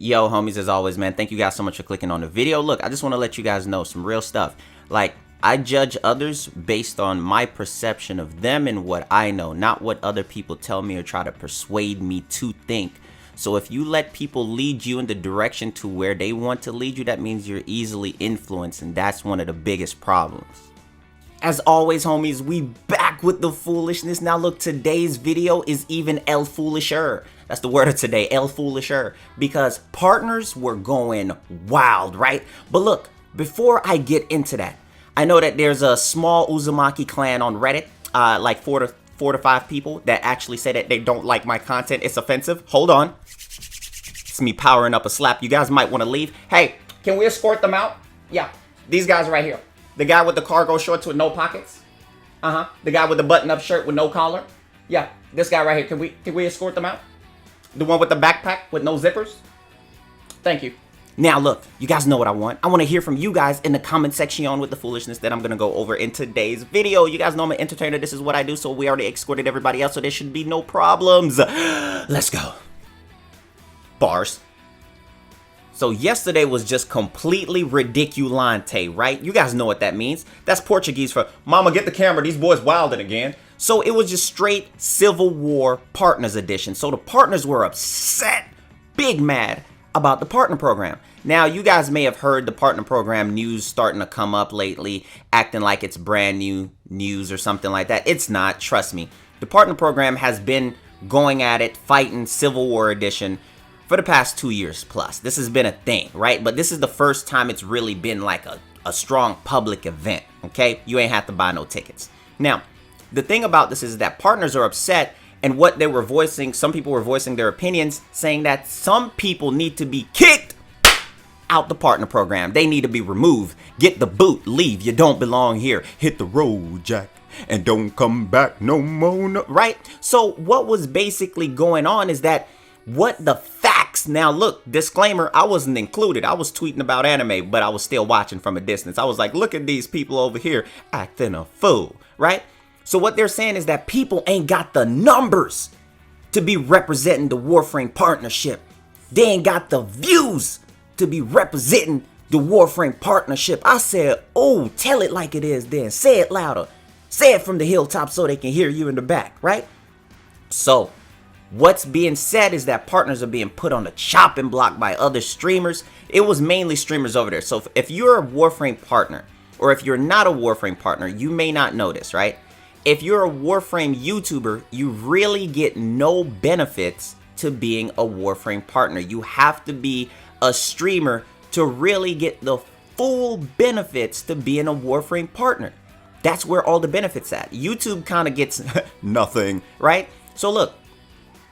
Yo, homies, as always, man, thank you guys so much for clicking on the video. Look, I just want to let you guys know some real stuff. Like, I judge others based on my perception of them and what I know, not what other people tell me or try to persuade me to think. So if you let people lead you in the direction to where they want to lead you, that means you're easily influenced, and that's one of the biggest problems. As always, homies, we back with the foolishness. Now look, today's video is even El Foolisher. That's the word of today, El Foolisher, because partners were going wild, right? But look, before I get into that, I know that there's a small Uzumaki clan on Reddit, like four to five people that actually say that they don't like my content. It's offensive. Hold on. It's me powering up a slap. You guys might want to leave. Hey, can we escort them out? Yeah, these guys right here. The guy with the cargo shorts with no pockets. The guy with the button-up shirt with no collar. Yeah, this guy right here. Can we escort them out? The one with the backpack with no zippers. Thank you. Now look, you guys know what I want. I want to hear from you guys in the comment section on with the foolishness that I'm going to go over in today's video. You guys know I'm an entertainer. This is what I do. So we already escorted everybody else, so there should be no problems. Let's go. Bars. So yesterday was just completely ridiculante, right? You guys know what that means. That's Portuguese for, Mama, get the camera. These boys wilding again. So it was just straight Civil War Partners edition. So the partners were upset, big mad about the partner program. Now, you guys may have heard the partner program news starting to come up lately, acting like it's brand new news or something like that. It's not, trust me. The partner program has been going at it, fighting Civil War edition for the past 2 years plus. This has been a thing, right? But this is the first time it's really been like a strong public event, okay? You ain't have to buy no tickets. Now, the thing about this is that partners are upset, and what they were voicing, some people were voicing their opinions, saying that some people need to be kicked out the partner program. They need to be removed. Get the boot, leave. You don't belong here. Hit the road, Jack, and don't come back no more, no, right? So what was basically going on is that what the facts, now look, disclaimer, I wasn't included. I was tweeting about anime, but I was still watching from a distance. I was like, look at these people over here acting a fool, right? So what they're saying is that people ain't got the numbers to be representing the Warframe partnership. They ain't got the views to be representing the Warframe partnership. I said, oh, tell it like it is then. Say it louder. Say it from the hilltop so they can hear you in the back, right? So what's being said is that partners are being put on the chopping block by other streamers. It was mainly streamers over there. So if you're a Warframe partner, or if you're not a Warframe partner, you may not know this, right? If you're a Warframe YouTuber, you really get no benefits to being a Warframe partner. You have to be a streamer to really get the full benefits to being a Warframe partner. That's where all the benefits at. YouTube kind of gets nothing, right? So look,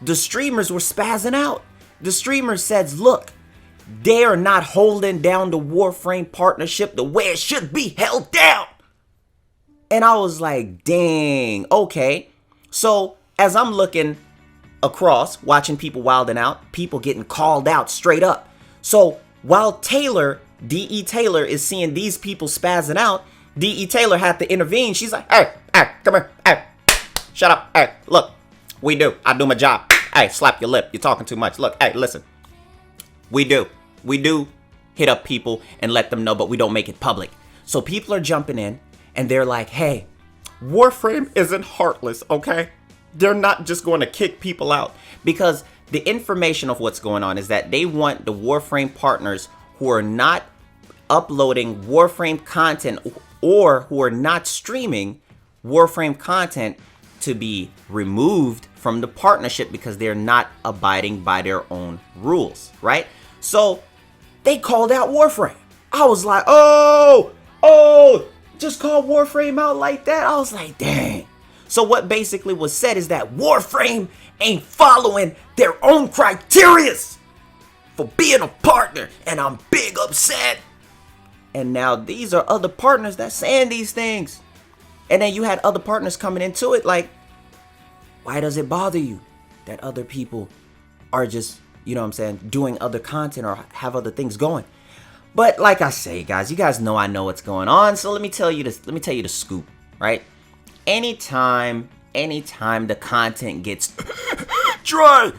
the streamers were spazzing out. The streamers says, look, they are not holding down the Warframe partnership the way it should be held down. And I was like, dang, okay. So as I'm looking across, watching people wilding out, people getting called out straight up. So while Taylor, D.E. Taylor, is seeing these people spazzing out, D.E. Taylor had to intervene. She's like, hey, come here, hey, shut up, hey, look, I do my job. Hey, slap your lip, you're talking too much. Look, hey, listen, we do hit up people and let them know, but we don't make it public. So people are jumping in. And they're like, hey, Warframe isn't heartless, okay? They're not just going to kick people out. Because the information of what's going on is that they want the Warframe partners who are not uploading Warframe content or who are not streaming Warframe content to be removed from the partnership because they're not abiding by their own rules, right? So they called out Warframe. I was like, oh, just call Warframe out like that. I was like, dang. So what basically was said is that Warframe ain't following their own criterias for being a partner, and I'm big upset. And now these are other partners that's saying these things. And then you had other partners coming into it like, why does it bother you that other people are just, you know what I'm saying, doing other content or have other things going? But like I say, guys, you guys know I know what's going on. So let me tell you this. Let me tell you the scoop, right? Anytime the content gets dry,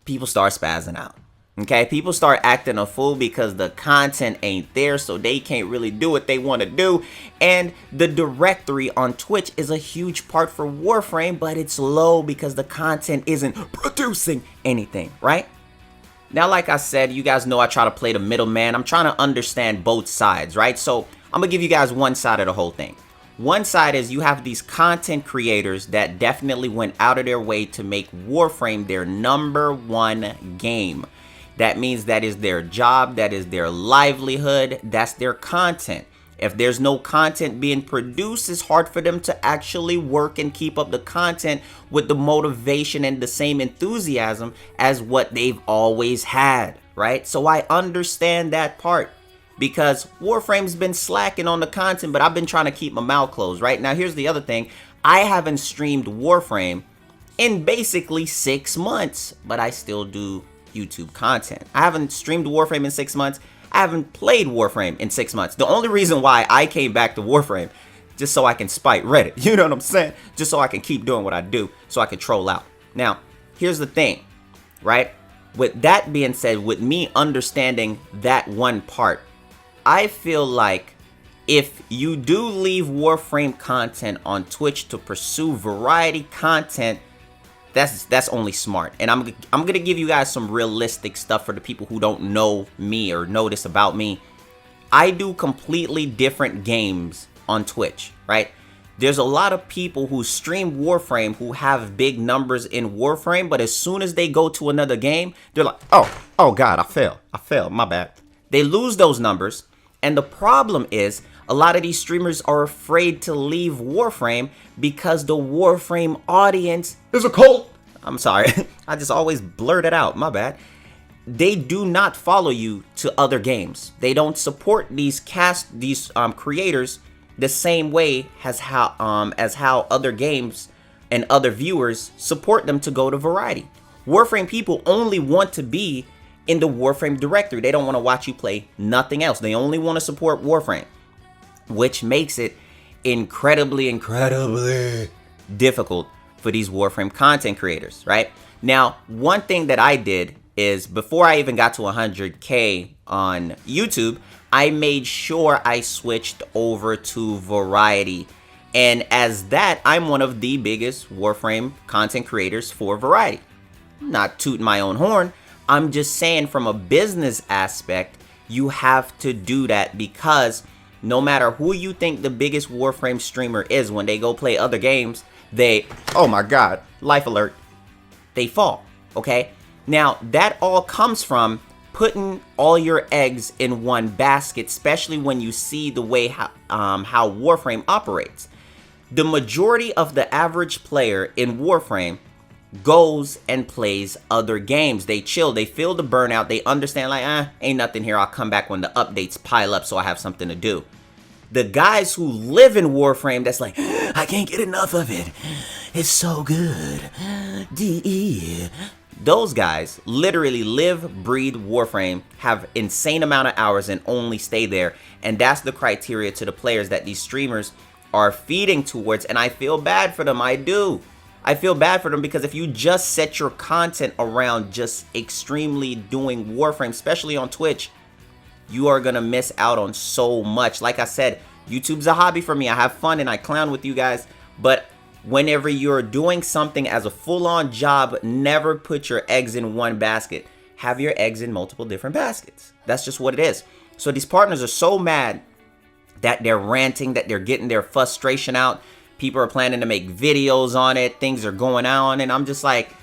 people start spazzing out. Okay, people start acting a fool because the content ain't there, so they can't really do what they want to do. And the directory on Twitch is a huge part for Warframe, but it's low because the content isn't producing anything, right? Now, like I said, you guys know I try to play the middleman. I'm trying to understand both sides, right? So I'm gonna give you guys one side of the whole thing. One side is you have these content creators that definitely went out of their way to make Warframe their #1 game. That means that is their job, that is their livelihood, that's their content. If there's no content being produced, it's hard for them to actually work and keep up the content with the motivation and the same enthusiasm as what they've always had, right? So I understand that part because Warframe's been slacking on the content, but I've been trying to keep my mouth closed, right? Now, here's the other thing. I haven't streamed Warframe in basically 6 months, but I still do YouTube content. I haven't streamed Warframe in 6 months. I haven't played Warframe in 6 months. The only reason why I came back to Warframe, just so I can spite Reddit. You know what I'm saying? Just so I can keep doing what I do, so I can troll out. Now, here's the thing, right? With that being said, with me understanding that one part, I feel like if you do leave Warframe content on Twitch to pursue variety content, that's only smart. And I'm gonna give you guys some realistic stuff for the people who don't know me or know this about me. I do completely different games on Twitch, right? There's a lot of people who stream Warframe who have big numbers in Warframe, but as soon as they go to another game, they're like, oh God, I failed, my bad. They lose those numbers, and the problem is a lot of these streamers are afraid to leave Warframe because the Warframe audience is a cult. I'm sorry. I just always blurt it out. My bad. They do not follow you to other games. They don't support these creators the same way as how other games and other viewers support them to go to variety. Warframe people only want to be in the Warframe directory. They don't want to watch you play nothing else. They only want to support Warframe, which makes it incredibly difficult for these Warframe content creators, right? Now, one thing that I did is before I even got to 100K on YouTube, I made sure I switched over to variety. And as that, I'm one of the biggest Warframe content creators for variety. I'm not tooting my own horn. I'm just saying from a business aspect, you have to do that because no matter who you think the biggest Warframe streamer is, when they go play other games, oh my God, life alert, they fall, okay? Now, that all comes from putting all your eggs in one basket, especially when you see the way how Warframe operates. The majority of the average player in Warframe goes and plays other games. They chill, they feel the burnout, they understand like, ain't nothing here, I'll come back when the updates pile up so I have something to do. The guys who live in Warframe, that's like, I can't get enough of it, it's so good, DE. Those guys literally live, breathe Warframe, have insane amount of hours and only stay there. And that's the criteria to the players that these streamers are feeding towards. And I feel bad for them, I do. I feel bad for them because if you just set your content around just extremely doing Warframe, especially on Twitch, you are gonna miss out on so much. Like I said, YouTube's a hobby for me. I have fun and I clown with you guys, but whenever you're doing something as a full-on job, never put your eggs in one basket. Have your eggs in multiple different baskets. That's just what it is. So these partners are so mad that they're ranting, that they're getting their frustration out. People are planning to make videos on it. Things are going on, and I'm just like,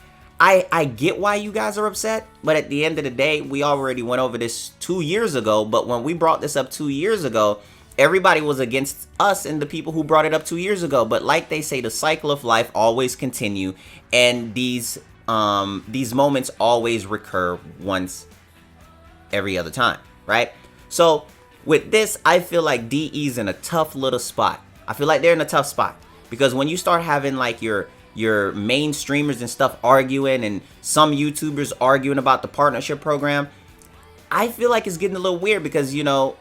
I get why you guys are upset, but at the end of the day, we already went over this 2 years ago. But when we brought this up 2 years ago, everybody was against us and the people who brought it up 2 years ago. But like they say, the cycle of life always continue, and these moments always recur once every other time, right? So with this, I feel like DE's in a tough little spot. I feel like they're in a tough spot because when you start having like your main streamers and stuff arguing and some YouTubers arguing about the partnership program, I feel like it's getting a little weird because, you know,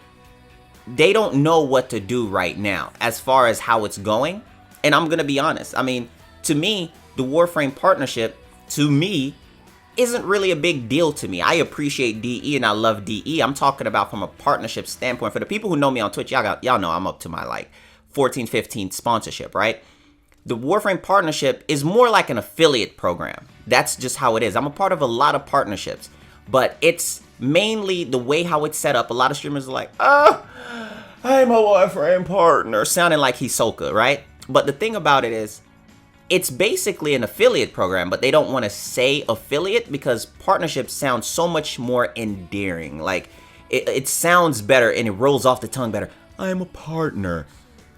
they don't know what to do right now as far as how it's going. And I'm going to be honest. I mean, to me, the Warframe partnership, to me, isn't really a big deal to me. I appreciate DE and I love DE. I'm talking about from a partnership standpoint. For the people who know me on Twitch, y'all know I'm up to my like 14, 15 sponsorship, right? The Warframe partnership is more like an affiliate program. That's just how it is. I'm a part of a lot of partnerships, but it's mainly the way how it's set up. A lot of streamers are like, oh, I'm a Warframe partner, sounding like Hisoka, right? But the thing about it is, it's basically an affiliate program, but they don't want to say affiliate because partnerships sound so much more endearing. Like, it sounds better and it rolls off the tongue better. I'm a partner.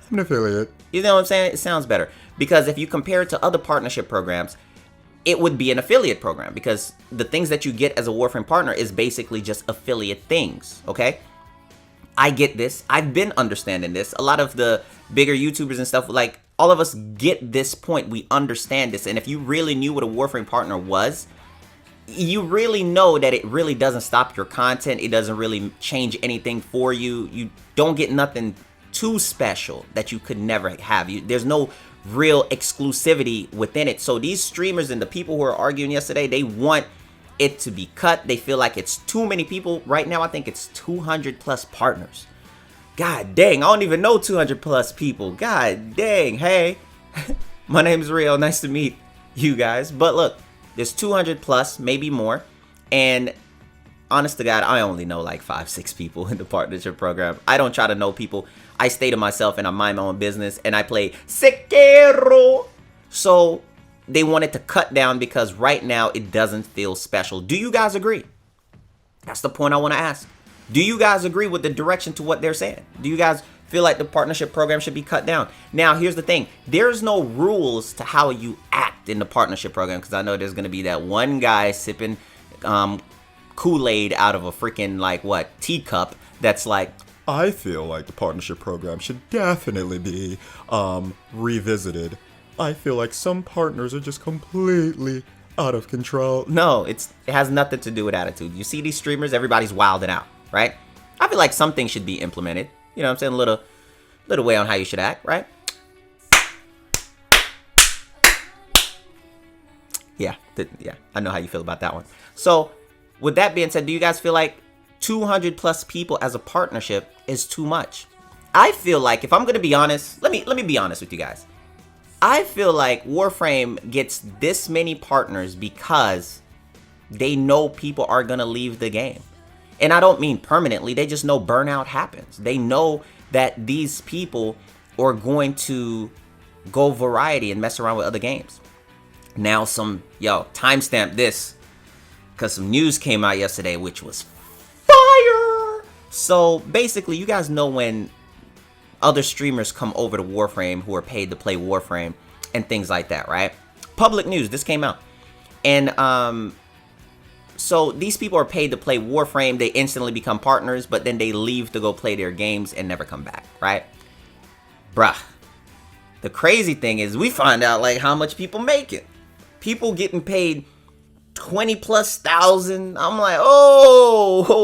I'm an affiliate. You know what I'm saying? It sounds better. Because if you compare it to other partnership programs, it would be an affiliate program because the things that you get as a Warframe partner is basically just affiliate things, okay? I get this. I've been understanding this. A lot of the bigger YouTubers and stuff, like, all of us get this point. We understand this. And if you really knew what a Warframe partner was, you really know that it really doesn't stop your content. It doesn't really change anything for you. You don't get nothing too special that you could never have. There's no real exclusivity within it. So these streamers and the people who are arguing yesterday, they want it to be cut. They feel like it's too many people. Right now, I think it's 200 plus partners. God dang, I don't even know 200 plus people. God dang, hey, my name's Rio. Nice to meet you guys. But look, there's 200 plus, maybe more. And honest to God, I only know like 5-6 people in the partnership program. I don't try to know people. I stay to myself and I mind my own business and I play Sekiro. So they wanted to cut down because right now it doesn't feel special. Do you guys agree? That's the point I want to ask. Do you guys agree with the direction to what they're saying? Do you guys feel like the partnership program should be cut down? Now, here's the thing. There's no rules to how you act in the partnership program because I know there's going to be that one guy sipping Kool-Aid out of a freaking, like, what, teacup that's like, I feel like the partnership program should definitely be revisited. I feel like some partners are just completely out of control. No, it has nothing to do with attitude. You see these streamers, everybody's wilding out, right? I feel like something should be implemented. You know what I'm saying? A little way on how you should act, right? Yeah, I know how you feel about that one. So, with that being said, do you guys feel like 200 plus people as a partnership is too much? I feel like, if I'm going to be honest, let me be honest with you guys. I feel like Warframe gets this many partners because they know people are going to leave the game. And I don't mean permanently. They just know burnout happens. They know that these people are going to go variety and mess around with other games. Now timestamp this because some news came out yesterday, which was fire. So basically, you guys know when other streamers come over to Warframe who are paid to play Warframe and things like that, right? Public news, this came out. And so these people are paid to play Warframe. They instantly become partners, but then they leave to go play their games and never come back, right? Bruh. The crazy thing is we find out like how much people make it. People getting paid 20 plus thousand. I'm like, oh,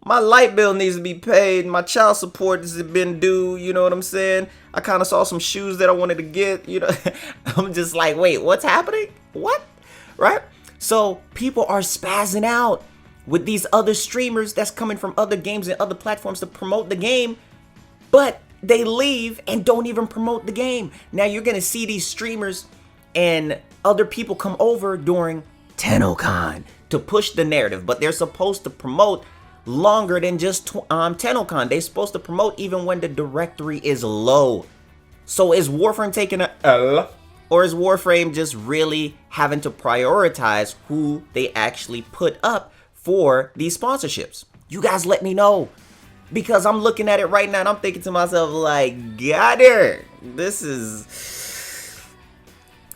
my light bill needs to be paid. My child support has been due. You know what I'm saying? I kind of saw some shoes that I wanted to get. You know, I'm just like, wait, what's happening? What? Right? So people are spazzing out with these other streamers that's coming from other games and other platforms to promote the game, but they leave and don't even promote the game. Now you're going to see these streamers and other people come over during TennoCon to push the narrative, but they're supposed to promote longer than just TennoCon. They're supposed to promote even when the directory is low. So is Warframe taking a L, or is Warframe just really having to prioritize who they actually put up for these sponsorships? You guys let me know, because I'm looking at it right now and I'm thinking to myself like, God damn,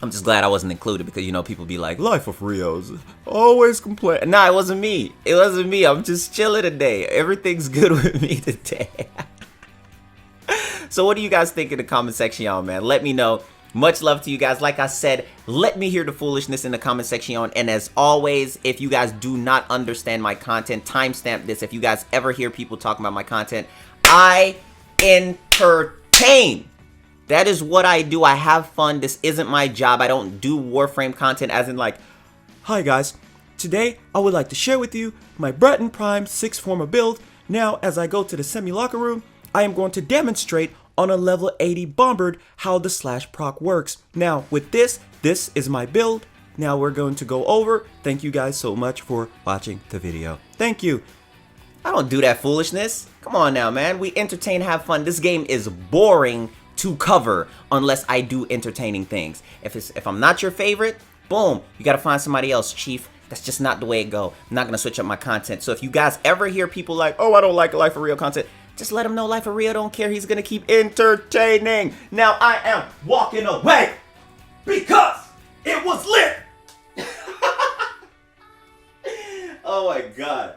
I'm just glad I wasn't included, because, you know, people be like, LifeOfRio's always complain. Nah, it wasn't me. It wasn't me. I'm just chilling today. Everything's good with me today. So what do you guys think in the comment section, y'all, man? Let me know. Much love to you guys. Like I said, let me hear the foolishness in the comment section. And as always, if you guys do not understand my content, timestamp this. If you guys ever hear people talking about my content, I entertain. That is what I do. I have fun. This isn't my job. I don't do Warframe content as in like, Hi guys, today I would like to share with you my Breton Prime 6 forma build. Now as I go to the semi-locker room, I am going to demonstrate on a level 80 bombard how the slash proc works. Now with this is my build. Now we're going to go over. Thank you guys so much for watching the video. Thank you. I don't do that foolishness. Come on now, man. We entertain, have fun. This game is boring to cover unless I do entertaining things. If I'm not your favorite, boom, you gotta find somebody else, Chief. That's just not the way it go. I'm not gonna switch up my content. So if you guys ever hear people like, oh, I don't like LifeOfRio content, just let them know LifeOfRio don't care. He's gonna keep entertaining. Now I am walking away because it was lit. Oh my God.